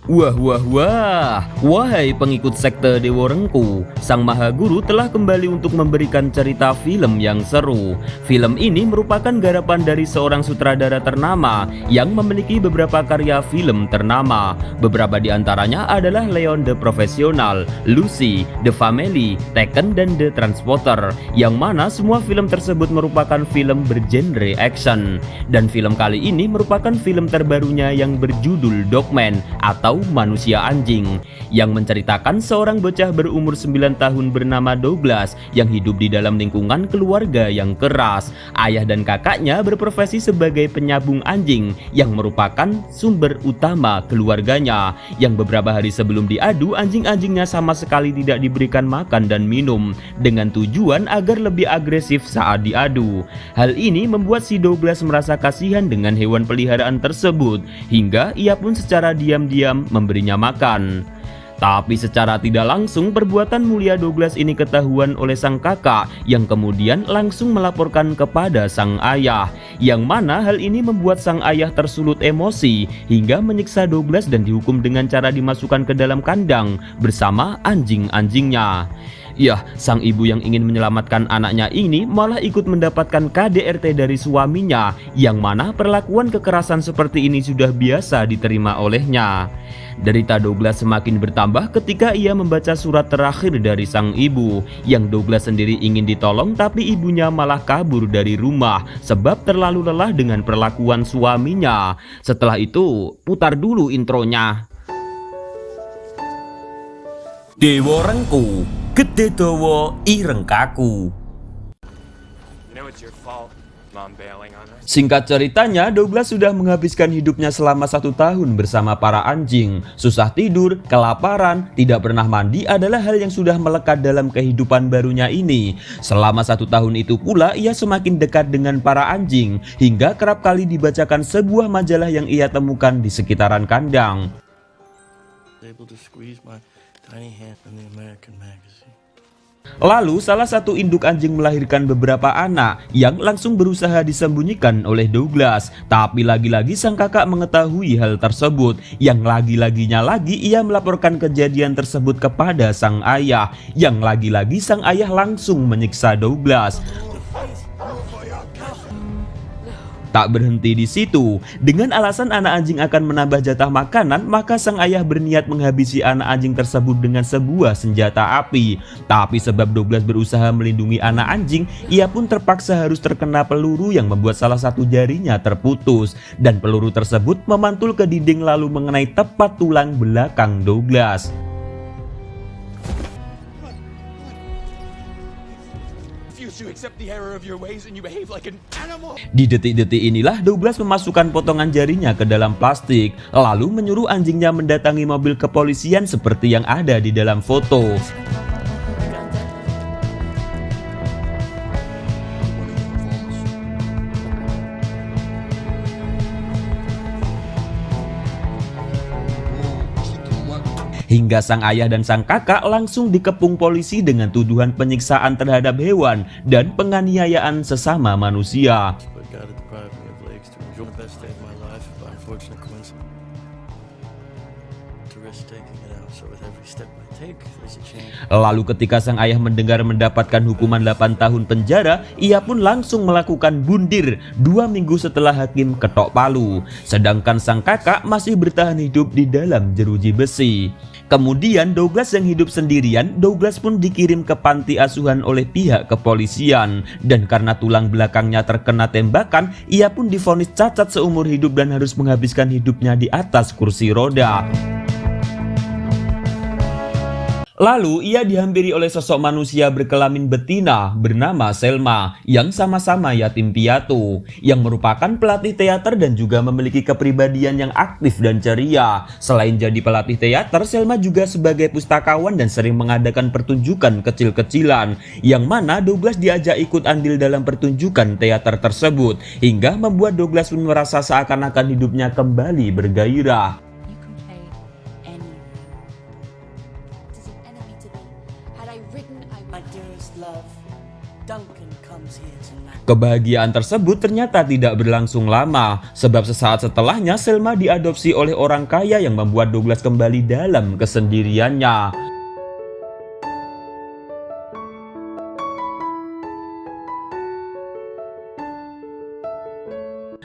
Wah, wah, wah, wahai pengikut sekte Dewa Rengku, Sang Maha Guru telah kembali untuk memberikan cerita film yang seru. Film ini merupakan garapan dari seorang sutradara ternama yang memiliki beberapa karya film ternama. Beberapa di antaranya adalah Leon the Professional, Lucy, The Family, Taken, dan The Transporter, yang mana semua film tersebut merupakan film bergenre action. Dan film kali ini merupakan film terbarunya yang berjudul Dogman atau Manusia Anjing, yang menceritakan seorang bocah berumur 9 tahun bernama Douglas yang hidup di dalam lingkungan keluarga yang keras. Ayah dan kakaknya berprofesi sebagai penyabung anjing yang merupakan sumber utama keluarganya, yang beberapa hari sebelum diadu, anjing-anjingnya sama sekali tidak diberikan makan dan minum dengan tujuan agar lebih agresif saat diadu. Hal ini membuat si Douglas merasa kasihan dengan hewan peliharaan tersebut, hingga ia pun secara diam-diam memberinya makan. Tapi secara tidak langsung perbuatan mulia Douglas ini ketahuan oleh sang kakak, yang kemudian langsung melaporkan kepada sang ayah, yang mana hal ini membuat sang ayah tersulut emosi hingga menyiksa Douglas dan dihukum dengan cara dimasukkan ke dalam kandang bersama anjing-anjingnya. Ya, sang ibu yang ingin menyelamatkan anaknya ini malah ikut mendapatkan KDRT dari suaminya, yang mana perlakuan kekerasan seperti ini sudah biasa diterima olehnya. Derita Douglas semakin bertambah ketika ia membaca surat terakhir dari sang ibu, yang Douglas sendiri ingin ditolong tapi ibunya malah kabur dari rumah sebab terlalu lelah dengan perlakuan suaminya. Setelah itu, putar dulu intronya. Dewa Rengku, Gede Dawa Ireng Kaku. Singkat ceritanya, Douglas sudah menghabiskan hidupnya selama 1 tahun bersama para anjing. Susah tidur, kelaparan, tidak pernah mandi adalah hal yang sudah melekat dalam kehidupan barunya ini. Selama 1 tahun itu pula, ia semakin dekat dengan para anjing, hingga kerap kali dibacakan sebuah majalah yang ia temukan di sekitaran kandang. Lalu salah satu induk anjing melahirkan beberapa anak yang langsung berusaha disembunyikan oleh Douglas. Tapi lagi-lagi sang kakak mengetahui hal tersebut, yang lagi-laginya lagi ia melaporkan kejadian tersebut kepada sang ayah, yang lagi-lagi sang ayah langsung menyiksa Douglas. Tak berhenti di situ, dengan alasan anak anjing akan menambah jatah makanan, maka sang ayah berniat menghabisi anak anjing tersebut dengan sebuah senjata api. Tapi sebab Douglas berusaha melindungi anak anjing, ia pun terpaksa harus terkena peluru yang membuat salah satu jarinya terputus, dan peluru tersebut memantul ke dinding lalu mengenai tepat tulang belakang Douglas. Di detik-detik inilah Douglas memasukkan potongan jarinya ke dalam plastik, lalu menyuruh anjingnya mendatangi mobil kepolisian seperti yang ada di dalam foto. Hingga sang ayah dan sang kakak langsung dikepung polisi dengan tuduhan penyiksaan terhadap hewan dan penganiayaan sesama manusia. Lalu ketika sang ayah mendengar mendapatkan hukuman 8 tahun penjara, ia pun langsung melakukan bundir 2 minggu setelah hakim ketok palu. Sedangkan sang kakak masih bertahan hidup di dalam jeruji besi. Kemudian Douglas yang hidup sendirian, Douglas pun dikirim ke panti asuhan oleh pihak kepolisian. Dan karena tulang belakangnya terkena tembakan, ia pun divonis cacat seumur hidup dan harus menghabiskan hidupnya di atas kursi roda. Lalu ia dihampiri oleh sosok manusia berkelamin betina bernama Selma yang sama-sama yatim piatu, yang merupakan pelatih teater dan juga memiliki kepribadian yang aktif dan ceria. Selain jadi pelatih teater, Selma juga sebagai pustakawan dan sering mengadakan pertunjukan kecil-kecilan, yang mana Douglas diajak ikut andil dalam pertunjukan teater tersebut, hingga membuat Douglas pun merasa seakan-akan hidupnya kembali bergairah. My dearest love, Duncan comes here tonight. Kebahagiaan tersebut ternyata tidak berlangsung lama, sebab sesaat setelahnya Selma diadopsi oleh orang kaya yang membuat Douglas kembali dalam kesendiriannya.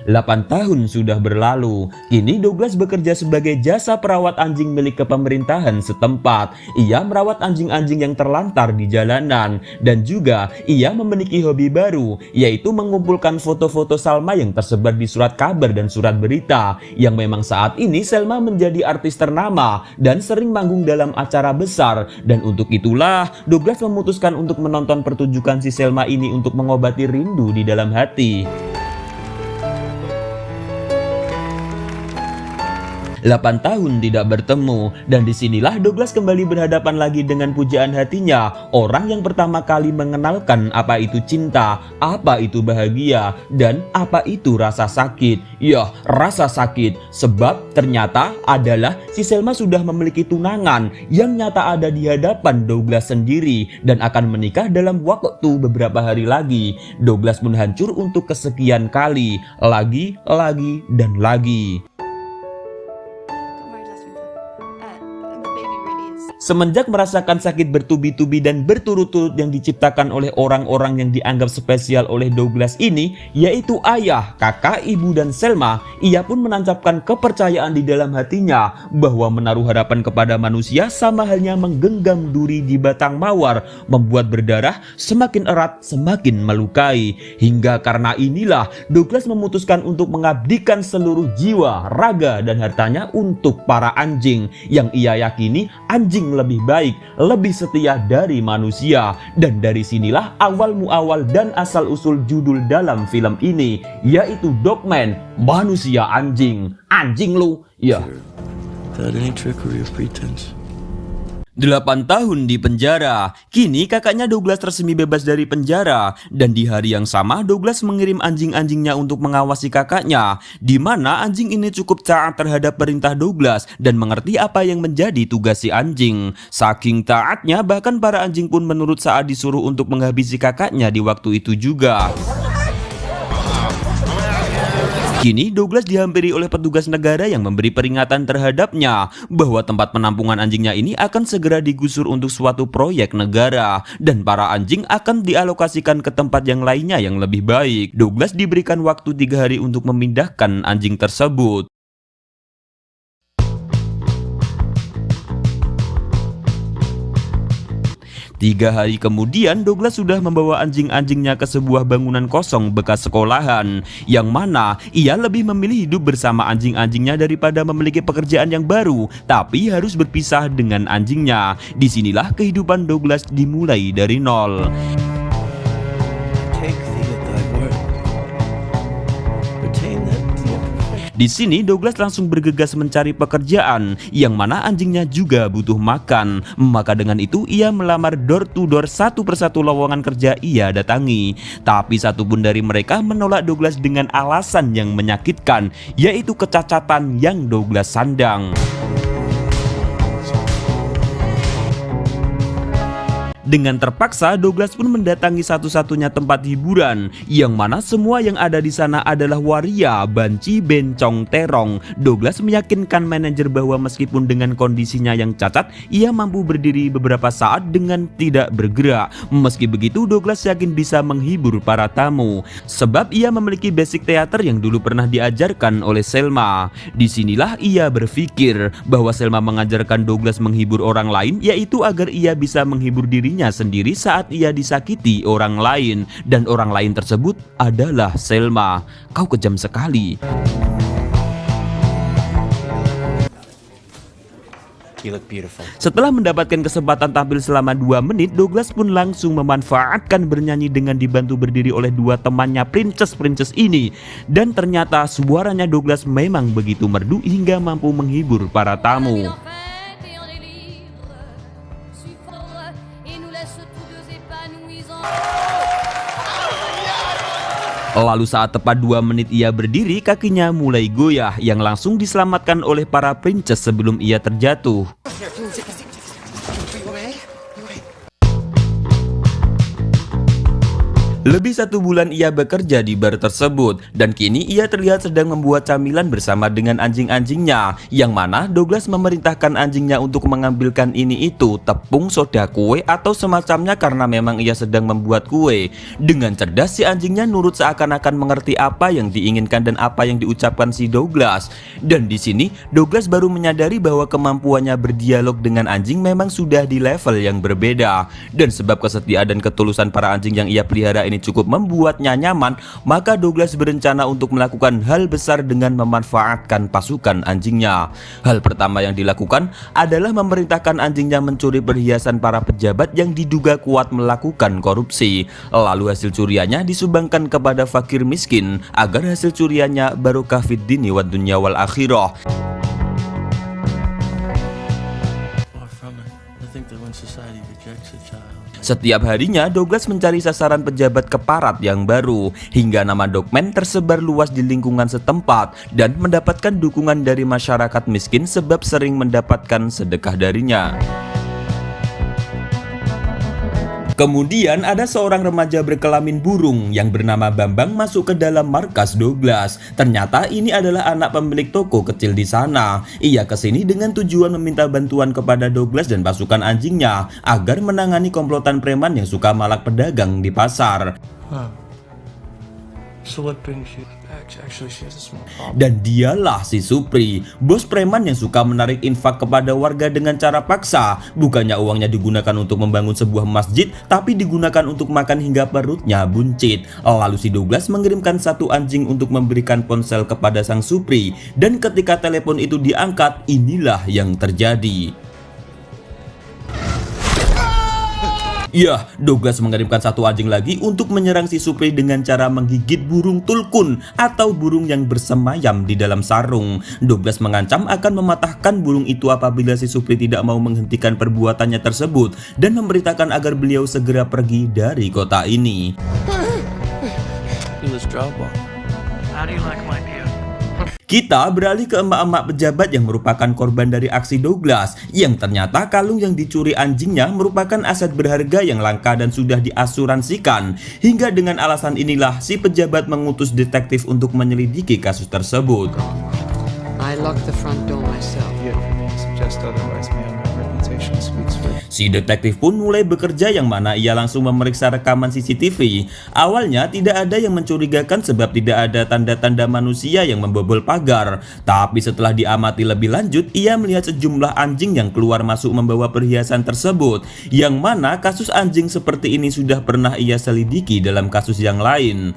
8 tahun sudah berlalu. Kini Douglas bekerja sebagai jasa perawat anjing milik kepemerintahan setempat. Ia merawat anjing-anjing yang terlantar di jalanan. Dan juga ia memiliki hobi baru, yaitu mengumpulkan foto-foto Salma yang tersebar di surat kabar dan surat berita. Yang memang saat ini Selma menjadi artis ternama dan sering manggung dalam acara besar. Dan untuk itulah Douglas memutuskan untuk menonton pertunjukan si Selma ini untuk mengobati rindu di dalam hati. 8 tahun tidak bertemu, dan disinilah Douglas kembali berhadapan lagi dengan pujaan hatinya, orang yang pertama kali mengenalkan apa itu cinta, apa itu bahagia, dan apa itu rasa sakit. Ya, rasa sakit, sebab ternyata adalah si Selma sudah memiliki tunangan yang nyata ada di hadapan Douglas sendiri dan akan menikah dalam waktu beberapa hari lagi. Douglas pun hancur untuk kesekian kali, lagi, dan lagi. Semenjak merasakan sakit bertubi-tubi dan berturut-turut yang diciptakan oleh orang-orang yang dianggap spesial oleh Douglas ini, yaitu ayah, kakak, ibu, dan Selma, ia pun menancapkan kepercayaan di dalam hatinya bahwa menaruh harapan kepada manusia sama halnya menggenggam duri di batang mawar, membuat berdarah semakin erat, semakin melukai. Hingga karena inilah Douglas memutuskan untuk mengabdikan seluruh jiwa, raga, dan hartanya untuk para anjing yang ia yakini anjing lebih baik, lebih setia dari manusia. Dan dari sinilah awal muawal dan asal usul judul dalam film ini, yaitu Dogman, manusia anjing. Anjing lu, ya. 8 tahun di penjara. Kini kakaknya Douglas resmi bebas dari penjara, dan di hari yang sama Douglas mengirim anjing-anjingnya untuk mengawasi kakaknya, di mana anjing ini cukup taat terhadap perintah Douglas dan mengerti apa yang menjadi tugas si anjing. Saking taatnya bahkan para anjing pun menurut saat disuruh untuk menghabisi kakaknya di waktu itu juga. Kini Douglas dihampiri oleh petugas negara yang memberi peringatan terhadapnya bahwa tempat penampungan anjingnya ini akan segera digusur untuk suatu proyek negara dan para anjing akan dialokasikan ke tempat yang lainnya yang lebih baik. Douglas diberikan waktu 3 hari untuk memindahkan anjing tersebut. 3 hari kemudian Douglas sudah membawa anjing-anjingnya ke sebuah bangunan kosong bekas sekolahan, yang mana ia lebih memilih hidup bersama anjing-anjingnya daripada memiliki pekerjaan yang baru tapi harus berpisah dengan anjingnya. Disinilah kehidupan Douglas dimulai dari nol. Di sini Douglas langsung bergegas mencari pekerjaan, yang mana anjingnya juga butuh makan. Maka dengan itu ia melamar door to door satu persatu lowongan kerja ia datangi. Tapi satupun dari mereka menolak Douglas dengan alasan yang menyakitkan, yaitu kecacatan yang Douglas sandang. Dengan terpaksa, Douglas pun mendatangi satu-satunya tempat hiburan, yang mana semua yang ada di sana adalah waria, banci, bencong, terong. Douglas meyakinkan manajer bahwa meskipun dengan kondisinya yang cacat, ia mampu berdiri beberapa saat dengan tidak bergerak. Meski begitu, Douglas yakin bisa menghibur para tamu, sebab ia memiliki basic teater yang dulu pernah diajarkan oleh Selma. Disinilah ia berpikir bahwa Selma mengajarkan Douglas menghibur orang lain, yaitu agar ia bisa menghibur dirinya sendiri saat ia disakiti orang lain, dan orang lain tersebut adalah Selma. Kau kejam sekali. Setelah mendapatkan kesempatan tampil selama 2 menit, Douglas pun langsung memanfaatkan bernyanyi dengan dibantu berdiri oleh 2 temannya princess ini. Dan ternyata suaranya Douglas memang begitu merdu hingga mampu menghibur para tamu. Lalu saat tepat 2 menit ia berdiri, kakinya mulai goyah, yang langsung diselamatkan oleh para princess sebelum ia terjatuh. Lebih 1 bulan ia bekerja di bar tersebut dan kini ia terlihat sedang membuat camilan bersama dengan anjing-anjingnya, yang mana Douglas memerintahkan anjingnya untuk mengambilkan ini itu, tepung, soda kue atau semacamnya karena memang ia sedang membuat kue. Dengan cerdas si anjingnya nurut seakan-akan mengerti apa yang diinginkan dan apa yang diucapkan si Douglas. Dan di sini Douglas baru menyadari bahwa kemampuannya berdialog dengan anjing memang sudah di level yang berbeda. Dan sebab kesetiaan dan ketulusan para anjing yang ia pelihara ini cukup membuatnya nyaman, maka Douglas berencana untuk melakukan hal besar dengan memanfaatkan pasukan anjingnya. Hal pertama yang dilakukan adalah memerintahkan anjingnya mencuri perhiasan para pejabat yang diduga kuat melakukan korupsi. Lalu hasil curiannya disumbangkan kepada fakir miskin agar hasil curiannya barokah fid dini wad dunya wal akhirah. Setiap harinya Douglas mencari sasaran pejabat keparat yang baru, hingga nama Dogman tersebar luas di lingkungan setempat dan mendapatkan dukungan dari masyarakat miskin sebab sering mendapatkan sedekah darinya. Kemudian ada seorang remaja berkelamin burung yang bernama Bambang masuk ke dalam markas Douglas. Ternyata ini adalah anak pemilik toko kecil di sana. Ia kesini dengan tujuan meminta bantuan kepada Douglas dan pasukan anjingnya agar menangani komplotan preman yang suka malak pedagang di pasar. Dan dialah si Supri, bos preman yang suka menarik infak kepada warga dengan cara paksa. Bukannya uangnya digunakan untuk membangun sebuah masjid, tapi digunakan untuk makan hingga perutnya buncit. Lalu si Douglas mengirimkan 1 anjing untuk memberikan ponsel kepada sang Supri. Dan ketika telepon itu diangkat, inilah yang terjadi. Ya, Douglas mengirimkan 1 anjing lagi untuk menyerang si Supri dengan cara menggigit burung tulkun atau burung yang bersemayam di dalam sarung. Douglas mengancam akan mematahkan burung itu apabila si Supri tidak mau menghentikan perbuatannya tersebut dan memberitakan agar beliau segera pergi dari kota ini. Kita beralih ke emak-emak pejabat yang merupakan korban dari aksi Douglas, yang ternyata kalung yang dicuri anjingnya merupakan aset berharga yang langka dan sudah diasuransikan. Hingga dengan alasan inilah si pejabat mengutus detektif untuk menyelidiki kasus tersebut. Si detektif pun mulai bekerja, yang mana ia langsung memeriksa rekaman CCTV. Awalnya tidak ada yang mencurigakan sebab tidak ada tanda-tanda manusia yang membobol pagar. Tapi setelah diamati lebih lanjut, ia melihat sejumlah anjing yang keluar masuk membawa perhiasan tersebut. Yang mana kasus anjing seperti ini sudah pernah ia selidiki dalam kasus yang lain.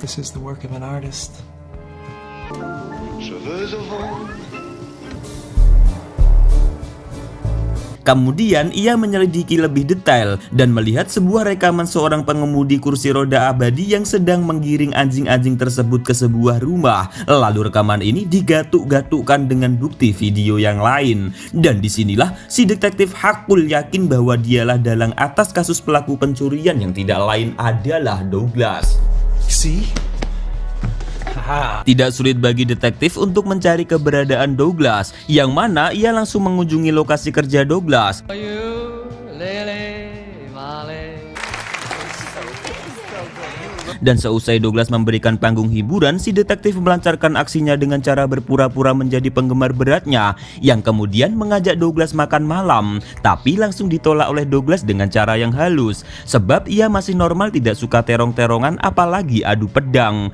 Kemudian ia menyelidiki lebih detail dan melihat sebuah rekaman seorang pengemudi kursi roda abadi yang sedang menggiring anjing-anjing tersebut ke sebuah rumah. Lalu rekaman ini digatuk-gatukkan dengan bukti video yang lain. Dan disinilah si detektif Hakul yakin bahwa dialah dalang atas kasus pelaku pencurian yang tidak lain adalah Douglas. Tidak sulit bagi detektif untuk mencari keberadaan Douglas, yang mana ia langsung mengunjungi lokasi kerja Douglas. Dan seusai Douglas memberikan panggung hiburan, si detektif melancarkan aksinya dengan cara berpura-pura menjadi penggemar beratnya, yang kemudian mengajak Douglas makan malam. Tapi langsung ditolak oleh Douglas dengan cara yang halus, sebab ia masih normal tidak suka terong-terongan apalagi adu pedang.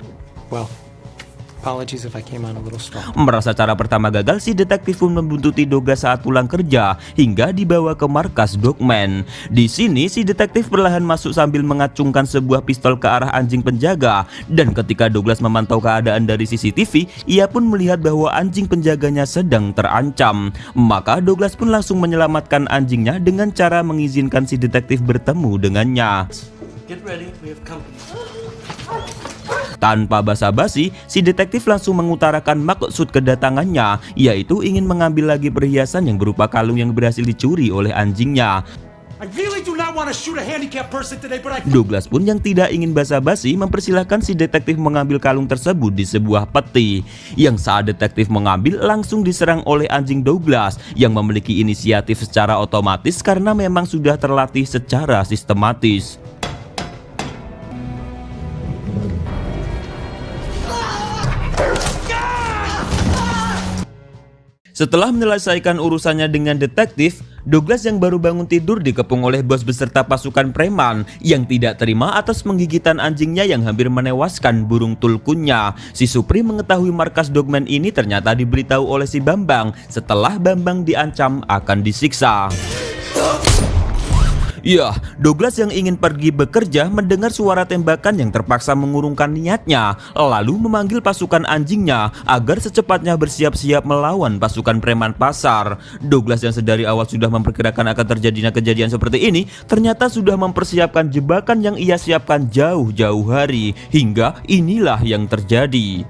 Merasa cara pertama gagal, si detektif pun membuntuti Douglas saat pulang kerja hingga dibawa ke markas Dogman. Di sini si detektif perlahan masuk sambil mengacungkan sebuah pistol ke arah anjing penjaga. Dan ketika Douglas memantau keadaan dari CCTV, ia pun melihat bahwa anjing penjaganya sedang terancam. Maka Douglas pun langsung menyelamatkan anjingnya dengan cara mengizinkan si detektif bertemu dengannya. Tanpa basa-basi, si detektif langsung mengutarakan maksud kedatangannya, yaitu ingin mengambil lagi perhiasan yang berupa kalung yang berhasil dicuri oleh anjingnya. Douglas pun yang tidak ingin basa-basi mempersilahkan si detektif mengambil kalung tersebut di sebuah peti. Yang saat detektif mengambil, langsung diserang oleh anjing Douglas yang memiliki inisiatif secara otomatis karena memang sudah terlatih secara sistematis. Setelah menyelesaikan urusannya dengan detektif, Douglas yang baru bangun tidur dikepung oleh bos beserta pasukan preman yang tidak terima atas penggigitan anjingnya yang hampir menewaskan burung tulkunnya. Si Supri mengetahui markas Dogman ini ternyata diberitahu oleh si Bambang setelah Bambang diancam akan disiksa. Ya, Douglas yang ingin pergi bekerja mendengar suara tembakan yang terpaksa mengurungkan niatnya, lalu memanggil pasukan anjingnya agar secepatnya bersiap-siap melawan pasukan preman pasar. Douglas yang sedari awal sudah memperkirakan akan terjadinya kejadian seperti ini, ternyata sudah mempersiapkan jebakan yang ia siapkan jauh-jauh hari, hingga inilah yang terjadi.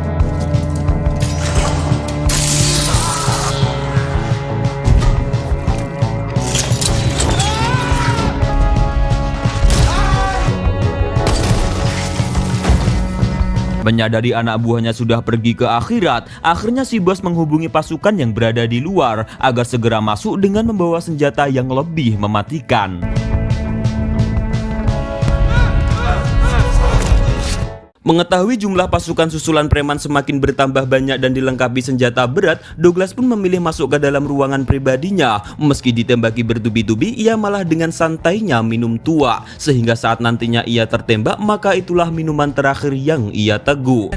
Menyadari anak buahnya sudah pergi ke akhirat, akhirnya si bos menghubungi pasukan yang berada di luar agar segera masuk dengan membawa senjata yang lebih mematikan. Mengetahui jumlah pasukan susulan preman semakin bertambah banyak dan dilengkapi senjata berat, Douglas pun memilih masuk ke dalam ruangan pribadinya. Meski ditembaki bertubi-tubi, ia malah dengan santainya minum tua, sehingga saat nantinya ia tertembak, maka itulah minuman terakhir yang ia teguk.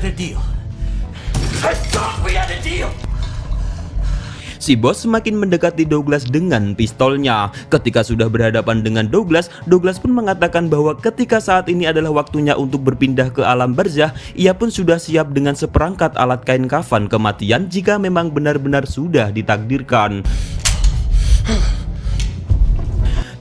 Si bos semakin mendekati Douglas dengan pistolnya. Ketika sudah berhadapan dengan Douglas, Douglas pun mengatakan bahwa ketika saat ini adalah waktunya untuk berpindah ke alam barzah, ia pun sudah siap dengan seperangkat alat kain kafan kematian jika memang benar-benar sudah ditakdirkan.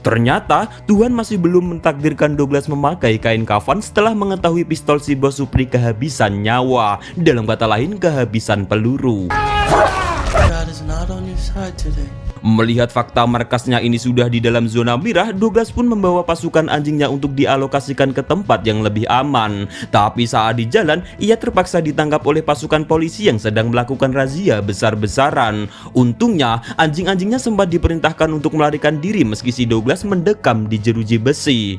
Ternyata Tuhan masih belum mentakdirkan Douglas memakai kain kafan setelah mengetahui pistol si bos Supri kehabisan nyawa. Dalam kata lain, kehabisan peluru. Melihat fakta markasnya ini sudah di dalam zona merah, Douglas pun membawa pasukan anjingnya untuk dialokasikan ke tempat yang lebih aman. Tapi saat di jalan, ia terpaksa ditangkap oleh pasukan polisi yang sedang melakukan razia besar-besaran. Untungnya, anjing-anjingnya sempat diperintahkan untuk melarikan diri meski si Douglas mendekam di jeruji besi.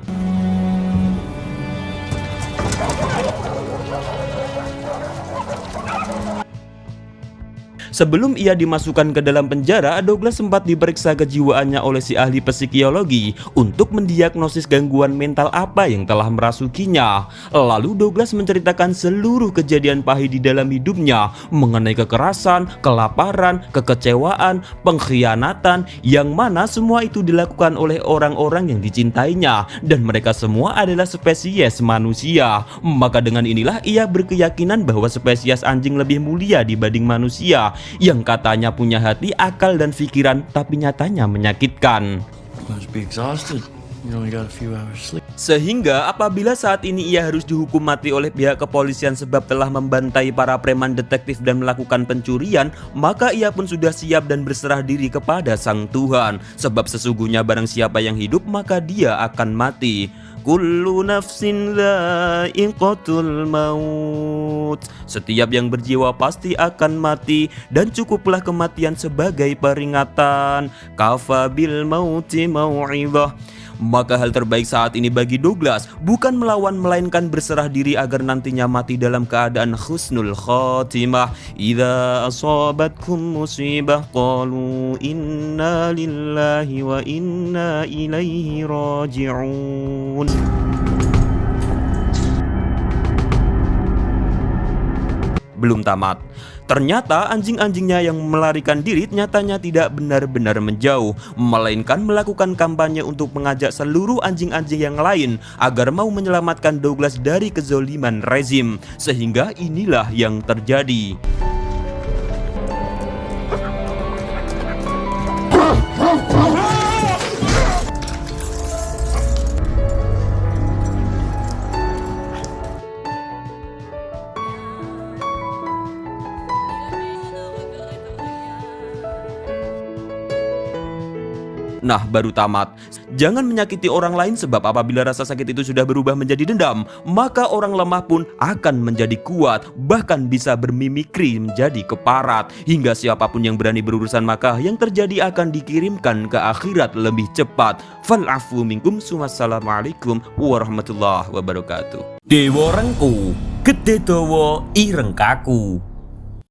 Sebelum ia dimasukkan ke dalam penjara, Douglas sempat diperiksa kejiwaannya oleh si ahli psikologi untuk mendiagnosis gangguan mental apa yang telah merasukinya. Lalu Douglas menceritakan seluruh kejadian pahit di dalam hidupnya mengenai kekerasan, kelaparan, kekecewaan, pengkhianatan, yang mana semua itu dilakukan oleh orang-orang yang dicintainya dan mereka semua adalah spesies manusia. Maka dengan inilah ia berkeyakinan bahwa spesies anjing lebih mulia dibanding manusia yang katanya punya hati, akal, dan pikiran, tapi nyatanya menyakitkan. Sehingga apabila saat ini ia harus dihukum mati oleh pihak kepolisian sebab telah membantai para preman detektif dan melakukan pencurian, maka ia pun sudah siap dan berserah diri kepada Sang Tuhan. Sebab sesungguhnya barang siapa yang hidup maka dia akan mati. Kullu nafsin dha'iqatul maut. Setiap yang berjiwa pasti akan mati dan cukuplah kematian sebagai peringatan. Kafa bil mauti mau'izah. Maka hal terbaik saat ini bagi Douglas bukan melawan melainkan berserah diri agar nantinya mati dalam keadaan husnul khotimah. Idza asabatkum musibah qalu inna lillahi wa inna ilaihi raji'un. Belum tamat. Ternyata anjing-anjingnya yang melarikan diri nyatanya tidak benar-benar menjauh, melainkan melakukan kampanye untuk mengajak seluruh anjing-anjing yang lain agar mau menyelamatkan Douglas dari kezoliman rezim. Sehingga inilah yang terjadi. Nah, baru tamat. Jangan menyakiti orang lain sebab apabila rasa sakit itu sudah berubah menjadi dendam, maka orang lemah pun akan menjadi kuat, bahkan bisa bermimikri menjadi keparat. Hingga siapapun yang berani berurusan maka yang terjadi akan dikirimkan ke akhirat lebih cepat. Fal'afu minkum. Wassalamualaikum warahmatullahi wabarakatuh. Dewa Rengku, Gede Dawa Ireng Kaku.